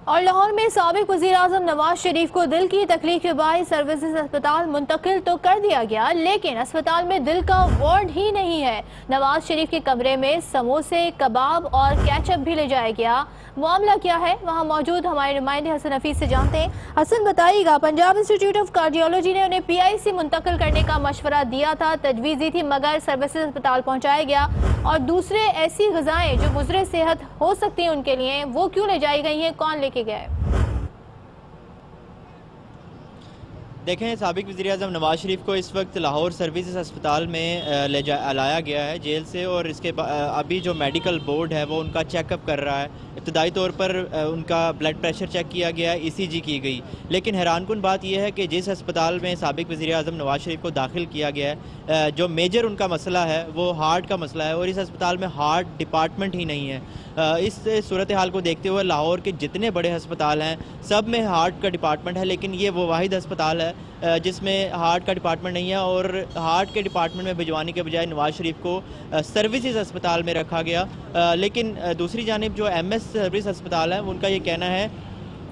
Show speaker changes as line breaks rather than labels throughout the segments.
और लाहौर में साबिक वज़ीर-ए-आज़म नवाज शरीफ को दिल की तकलीफ के बाद सर्विसेज अस्पताल मुंतकिल तो कर दिया गया, लेकिन अस्पताल में दिल का वार्ड ही नहीं है। नवाज शरीफ के कमरे में समोसे, कबाब और केचप भी ले जाया गया। मामला क्या है, वहाँ मौजूद हमारे नुमाइंदे हसन हफीज से जानते हैं। हसन बताइएगा, पंजाब इंस्टीट्यूट ऑफ कार्डियोलॉजी ने उन्हें PIC मुंतकिल करने का मशवरा दिया था, तजवीज़ दी थी, मगर सर्विसेज अस्पताल पहुँचाया गया। और दूसरे ऐसी ग़िज़ाएँ जो मुज़र सेहत हो सकती हैं उनके लिए, वो क्यों ले जाई गई हैं, कौन लेके गया है?
देखें, साबिक वज़ीर-ए-आज़म नवाज शरीफ को इस वक्त लाहौर सर्विसेज अस्पताल में लाया गया है जेल से, और इसके अभी जो मेडिकल बोर्ड है वो उनका चेकअप कर रहा है। इब्तदाई तौर पर उनका ब्लड प्रेशर चेक किया गया, ECG की गई। लेकिन हैरानकुन बात यह है कि जिस अस्पताल में साबिक वज़ीर-ए-आज़म नवाज शरीफ को दाखिल किया गया है, जो मेजर उनका मसला है वो हार्ट का मसला है, और इस अस्पताल में हार्ट डिपार्टमेंट ही नहीं है। इस सूरत हाल को देखते हुए लाहौर के जितने बड़े अस्पताल हैं सब में हार्ट का डिपार्टमेंट है, लेकिन ये वो वाहिद अस्पताल है जिसमें हार्ट का डिपार्टमेंट नहीं है। और हार्ट के डिपार्टमेंट में भिजवाने के बजाय नवाज शरीफ को सर्विसेज अस्पताल में रखा गया। लेकिन दूसरी जानिब जो MS सर्विस अस्पताल है उनका ये कहना है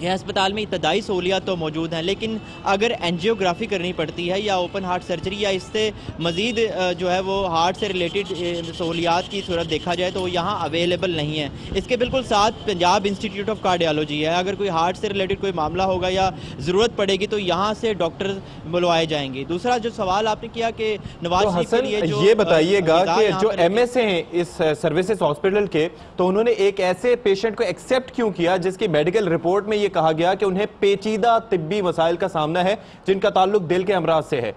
यह अस्पताल में इब्तदाई सहूलियात तो मौजूद हैं, लेकिन अगर एंजियोग्राफी करनी पड़ती है या ओपन हार्ट सर्जरी या इससे मज़ीद जो है वो हार्ट से रिलेटेड सहूलियात की सूरत देखा जाए तो यहाँ अवेलेबल नहीं है। इसके बिल्कुल साथ पंजाब इंस्टीट्यूट ऑफ कार्डियोलॉजी है। अगर कोई हार्ट से रिलेटेड कोई मामला होगा या ज़रूरत पड़ेगी तो यहाँ से डॉक्टर बुलवाए जाएंगे। दूसरा जो सवाल आपने किया कि नवाज शरीफ के लिए जो,
ये बताइएगा कि जो MS हैं इस सर्विसेज हॉस्पिटल के, तो उन्होंने एक ऐसे पेशेंट को एक्सेप्ट क्यों किया जिसकी मेडिकल रिपोर्ट में ये कहा गया कि उन्हें पेचीदा तिब्बी मसाइल का सामना है जिनका ताल्लुक दिल के अमराज से है?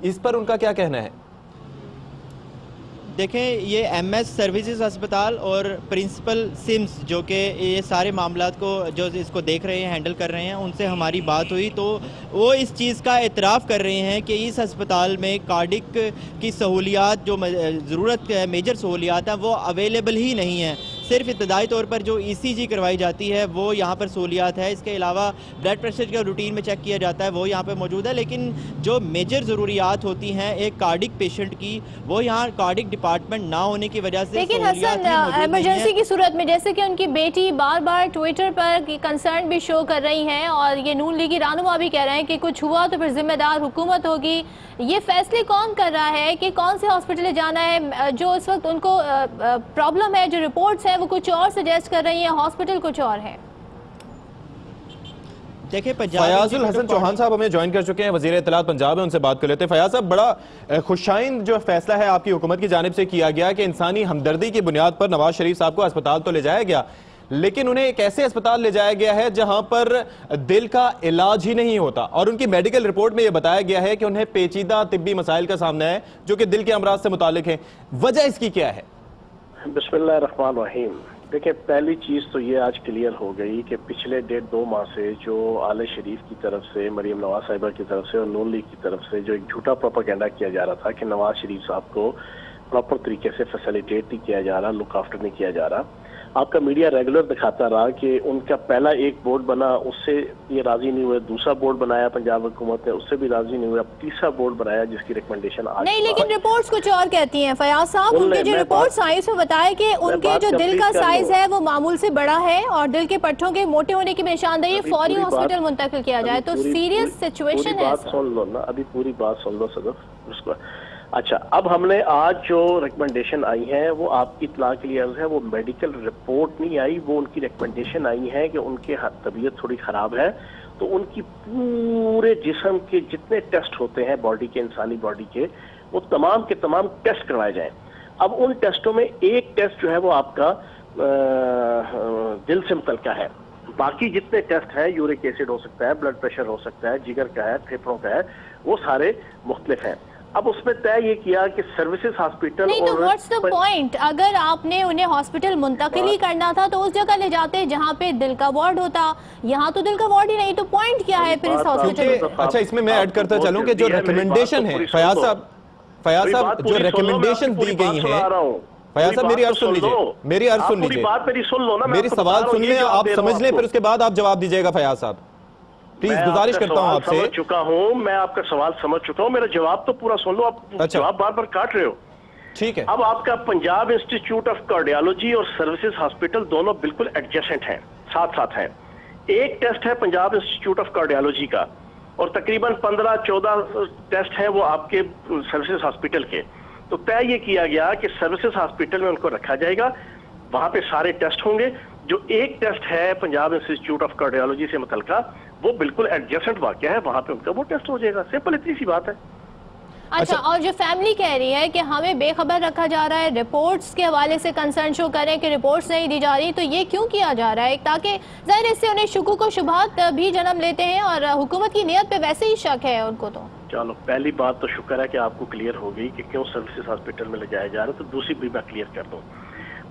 इस पर उनका क्या कहना है?
देखें, ये MS सर्विसेज अस्पताल और प्रिंसिपल सिम्स जो कि ये सारे मामलात को जो इसको देख रहे हैं, हैंडल कर रहे हैं, उनसे हमारी बात हुई तो वो इस चीज़ का एतराफ़ कर रहे हैं कि इस अस्पताल में कार्डिक की सहूलियात जो ज़रूरत है, मेजर सहूलियात हैं, वो अवेलेबल ही नहीं है। सिर्फ इब्तदाई तौर पर जो ECG करवाई जाती है वो यहाँ पर सहूलियात है। इसके अलावा ब्लड प्रेशर का रूटीन में चेक किया जाता है, वो यहाँ पर मौजूद है। लेकिन जो मेजर ज़रूरियात होती हैं एक कार्डिक पेशेंट की, वो यहाँ कार्डिक डिपार्टमेंट ना होने की वजह से।
लेकिन हसन, इमरजेंसी की सूरत में जैसे कि उनकी बेटी बार बार ट्विटर पर कंसर्न भी शो कर रही हैं और ये नून लीगी रहनुमा भी कह रहे हैं कि कुछ हुआ तो फिर जिम्मेदार हुकूमत होगी, ये फैसले कौन कर रहा है कि कौन से हॉस्पिटल जाना है? जो इस वक्त उनको प्रॉब्लम है, जो रिपोर्ट्स हैं वो कुछ और सजेस्ट कर रही है, हॉस्पिटल कुछ और है।
देखिए,
फयाजुल हसन चौहान साहब हमें ज्वाइन कर चुके हैं, वजीर इत्तलात पंजाब है, उनसे बात कर लेते हैं। फयाज साहब, बड़ा खुशाइन जो फैसला है आपकी हुकूमत की जानिब से किया गया कि इंसानी हमदर्दी की बुनियाद पर नवाज शरीफ साहब को अस्पताल तो ले जाया गया, लेकिन उन्हें एक ऐसे अस्पताल ले जाया गया है जहां पर दिल का इलाज ही नहीं होता, और उनकी मेडिकल रिपोर्ट में यह बताया गया है कि उन्हें पेचीदा तिब्बी मसाइल का सामना है जो कि दिल के अमराज से मुतालिक है। वजह इसकी क्या है?
बिस्मिल्लाहिर्रहमानिर्रहीम। देखिए, पहली चीज तो ये आज क्लियर हो गई कि पिछले 1.5-2 माह से जो आले शरीफ की तरफ से, मरीम नवाज साहिबा की तरफ से और नून लीग की तरफ से जो एक झूठा प्रोपेगेंडा किया जा रहा था कि नवाज शरीफ साहब को प्रॉपर तरीके से फैसिलिटेट नहीं किया जा रहा, लुक आफ्टर नहीं किया जा रहा। आपका मीडिया रेगुलर दिखाता रहा कि उनका पहला एक बोर्ड बना, उससे ये राजी नहीं हुए, दूसरा बोर्ड बनाया पंजाब हुकूमत ने, उससे भी राजी नहीं हुआ, तीसरा बोर्ड बनाया जिसकी रिकमेंडेशन आज
नहीं। लेकिन रिपोर्ट्स कुछ और कहती हैं फयाज साहब। उनके जो रिपोर्ट्स आई उसमें बताया कि उनके जो दिल का साइज है वो मामूल से बड़ा है और दिल के पट्टों के मोटे होने की निशानदेही फौरी हॉस्पिटल मुंतकिल किया जाए, तो सीरियस सिचुएशन है।
सुन लो ना, अभी पूरी बात सुन लो सदफ उसको। अच्छा, अब हमने आज जो रिकमेंडेशन आई है वो आपकी इत्तला के लिए अर्ज है, वो मेडिकल रिपोर्ट नहीं आई, वो उनकी रिकमेंडेशन आई है कि उनके तबीयत थोड़ी ख़राब है, तो उनकी पूरे जिस्म के जितने टेस्ट होते हैं बॉडी के, इंसानी बॉडी के, वो तमाम के तमाम टेस्ट करवाए जाएं। अब उन टेस्टों में एक टेस्ट जो है वो आपका दिल से मुतल्लिका है, बाकी जितने टेस्ट हैं, यूरिक एसिड हो सकता है, ब्लड प्रेशर हो सकता है, जिगर का है, फेफड़ों का है, वो सारे मुख्तलिफ हैं। अब उसमें तय ये किया कि सर्विसेज हॉस्पिटल
नहीं, तो व्हाट्स द पॉइंट? अगर आपने उन्हें हॉस्पिटल मुंतकिल ही करना था तो उस जगह ले जाते जहां पे दिल का वार्ड होता, यहाँ तो दिल का वार्ड ही नहीं, तो पॉइंट क्या है फिर इस हॉस्पिटल?
अच्छा, इसमें मैं ऐड करता चलूं कि जो रिकमेंडेशन है फयाज साहब जो रिकमेंडेशन दी गई है, फयाज साहब मेरी अर्ज सुन लीजिए, मेरी अर्ज सुन लीजिए,
बात मेरी सुन लो ना,
मेरी सवाल सुन लें, आप समझ लें, फिर उसके बाद आप जवाब दीजिएगा। फयाज साहब प्लीज गुजारिश करता हूं आपसे।
समझ चुका हूं, मैं आपका सवाल समझ चुका हूं, मेरा जवाब तो पूरा सुन लो। आप जवाब बार बार काट रहे हो।
ठीक है।
अब आपका पंजाब इंस्टीट्यूट ऑफ कार्डियोलॉजी और सर्विसेज हॉस्पिटल दोनों बिल्कुल एडजेसेंट हैं, साथ साथ हैं। एक टेस्ट है पंजाब इंस्टीट्यूट ऑफ कार्डियोलॉजी का और तकरीबन 15-14 टेस्ट हैं वो आपके सर्विसेज हॉस्पिटल के। तो तय ये किया गया कि सर्विसेज हॉस्पिटल में उनको रखा जाएगा, वहां पे सारे टेस्ट होंगे। जो एक टेस्ट है पंजाब इंस्टीट्यूट ऑफ कार्डियोलॉजी से मुतल्लिका, वो बिल्कुल एडजेसेंट वाक़या है, वहां पे उनका वो टेस्ट हो जाएगा। सिंपल इतनी सी बात है।
अच्छा, और जो फैमिली कह रही है कि हमें बेखबर रखा जा रहा है, रिपोर्ट्स के हवाले से कंसर्न शो करें कि रिपोर्ट्स नहीं दी जा रही, तो ये क्यों किया जा रहा है? ताकि ज़ाहिर इससे उन्हें शुकूक व शुबहात भी जन्म लेते हैं और हुकूमत की नीयत पे वैसे ही शक है उनको। तो
चलो, पहली बात तो शुक्र है कि आपको क्लियर हो गई कि क्यों सर्विसेज हॉस्पिटल में ले जाया जा रहा है। तो दूसरी भी मैं क्लियर कर दूं,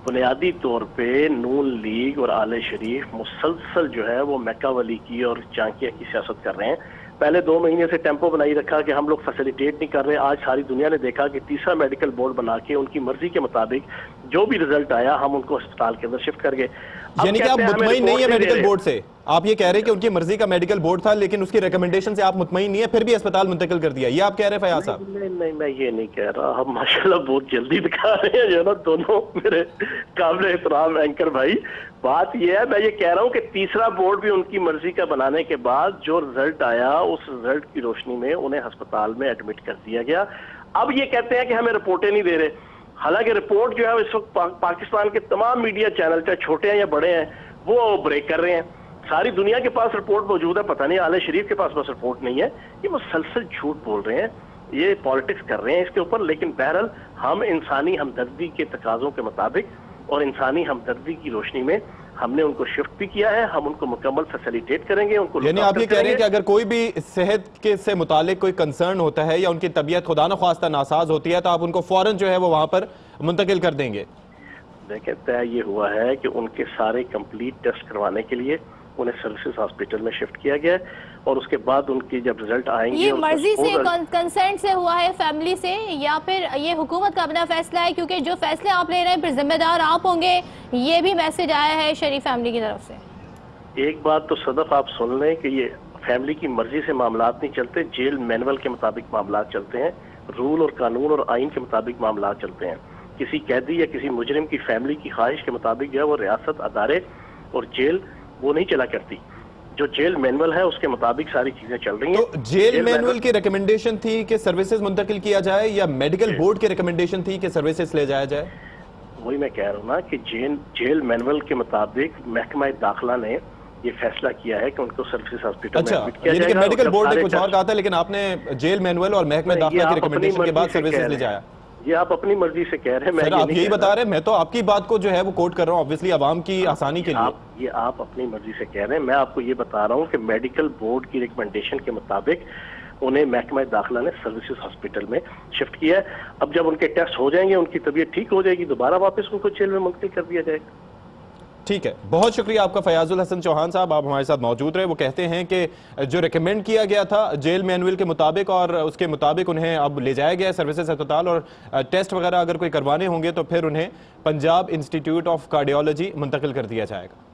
बुनियादी तौर पे नून लीग और आले शरीफ मुसलसल जो है वो मैका वली की और चांकिया की सियासत कर रहे हैं। पहले 2 महीने से टेम्पो बनाई रखा कि हम लोग फैसिलिटेट नहीं कर रहे। आज सारी दुनिया ने देखा कि तीसरा मेडिकल बोर्ड बना के उनकी मर्जी के मुताबिक जो भी रिजल्ट आया हम उनको अस्पताल के अंदर शिफ्ट कर गए।
यानी कि आप मुतमईन नहीं है मेडिकल बोर्ड से? आप ये कह रहे हैं कि उनकी मर्जी का मेडिकल बोर्ड था लेकिन उसकी रिकमेंडेशन से आप मुतमईन नहीं है, फिर भी अस्पताल मुंतकिल कर दिया, ये आप कह रहे हैं फयाज साहब?
नहीं, मैं ये नहीं कह रहा। हम माशाल्लाह बहुत जल्दी दिखा रहे हैं जो ना दोनों मेरे काबिल एहतराम एंकर भाई। बात यह है, मैं ये कह रहा हूँ कि तीसरा बोर्ड भी उनकी मर्जी का बनाने के बाद जो रिजल्ट आया उस रिजल्ट की रोशनी में उन्हें अस्पताल में एडमिट कर दिया गया। अब ये कहते हैं कि हमें रिपोर्टें नहीं दे रहे, हालांकि रिपोर्ट जो है इस वक्त पाकिस्तान के तमाम मीडिया चैनल, चाहे छोटे हैं या बड़े हैं, वो ब्रेक कर रहे हैं। सारी दुनिया के पास रिपोर्ट मौजूद है, पता नहीं आले शरीफ के पास बस रिपोर्ट नहीं है। ये मुसलसल झूठ बोल रहे हैं, ये पॉलिटिक्स कर रहे हैं इसके ऊपर। लेकिन बहरहाल हम इंसानी हमदर्दी के तकाजों के मुताबिक और इंसानी हमदर्दी की रोशनी में हमने उनको शिफ्ट भी किया है। हम उनको मुकम्मल फैसिलिटेट करेंगे, उनको।
यानी आप ये कह रहे हैं कि अगर कोई भी सेहत के से मुतालिक कोई कंसर्न होता है या उनकी तबीयत खुदा न ख्वास्ता नासाज होती है तो आप उनको फौरन जो है वो वहां पर मुंतकिल कर देंगे?
देखें, तय ये हुआ है कि उनके सारे कंप्लीट टेस्ट करवाने के लिए उन्हें सर्विसेज हॉस्पिटल में शिफ्ट किया गया है और उसके बाद उनके जब रिजल्ट आएंगे।
ये मर्जी से, कंसेंट से हुआ है फैमिली से, या फिर ये हुकूमत का अपना फैसला है? क्योंकि जो फैसले आप ले रहे हैं फिर जिम्मेदार आप होंगे, ये भी मैसेज आया है शरीफ फैमिली की तरफ से।
एक बात तो सदफ आप सुन लें कि ये फैमिली की मर्जी से मामलात नहीं चलते, जेल मैनुअल के मुताबिक मामलात चलते हैं, रूल और कानून और आइन के मुताबिक मामलात चलते हैं। किसी कैदी या किसी मुजरिम की फैमिली की ख्वाहिश के मुताबिक जो है वो रियासत, अदारे और जेल वो नहीं चला करती। जो जेल मैनुअल है उसके मुताबिक सारी चीजें चल रही हैं।
तो जेल मैनुअल की रिकमेंडेशन थी कि सर्विसेज मुंतकिल किया जाए या मेडिकल बोर्ड की रिकमेंडेशन थी कि सर्विसेज ले जाया जाए?
वही मैं कह रहा हूँ ना कि जेल मैनुअल के मुताबिक महकमा दाखिला ने ये फैसला किया है कि उनको सर्विसेज हॉस्पिटल में एडमिट किया जाएगा।
मेडिकल बोर्ड ने कुछ और कहा था लेकिन आपने जेल मैनुअल और महकमा दाखिला की रिकमेंडेशन के बाद सर्विसेज ले जाया।
ये आप अपनी मर्जी से कह रहे हैं,
सर आप यही बता रहे हैं। मैं तो आपकी बात को जो है वो कोट कर रहा हूँ, ऑब्वियसली आवाम की आसानी के लिए।
ये आप अपनी मर्जी से कह रहे हैं, मैं आपको ये बता रहा हूँ कि मेडिकल बोर्ड की रिकमेंडेशन के मुताबिक उन्हें महकमा दाखिला ने सर्विसेज हॉस्पिटल में शिफ्ट किया है। अब जब उनके टेस्ट हो जाएंगे, उनकी तबीयत ठीक हो जाएगी, दोबारा वापस उनको जेल में मुंतकिल कर दिया जाएगा।
ठीक है, बहुत शुक्रिया आपका फयाजुल हसन चौहान साहब, आप हमारे साथ मौजूद रहे। वो कहते हैं कि जो रिकमेंड किया गया था जेल मैनुअल के मुताबिक और उसके मुताबिक उन्हें अब ले जाया गया सर्विसेज अस्पताल और टेस्ट वगैरह अगर कोई करवाने होंगे तो फिर उन्हें पंजाब इंस्टीट्यूट ऑफ कार्डियोलॉजी मुंतकिल कर दिया जाएगा।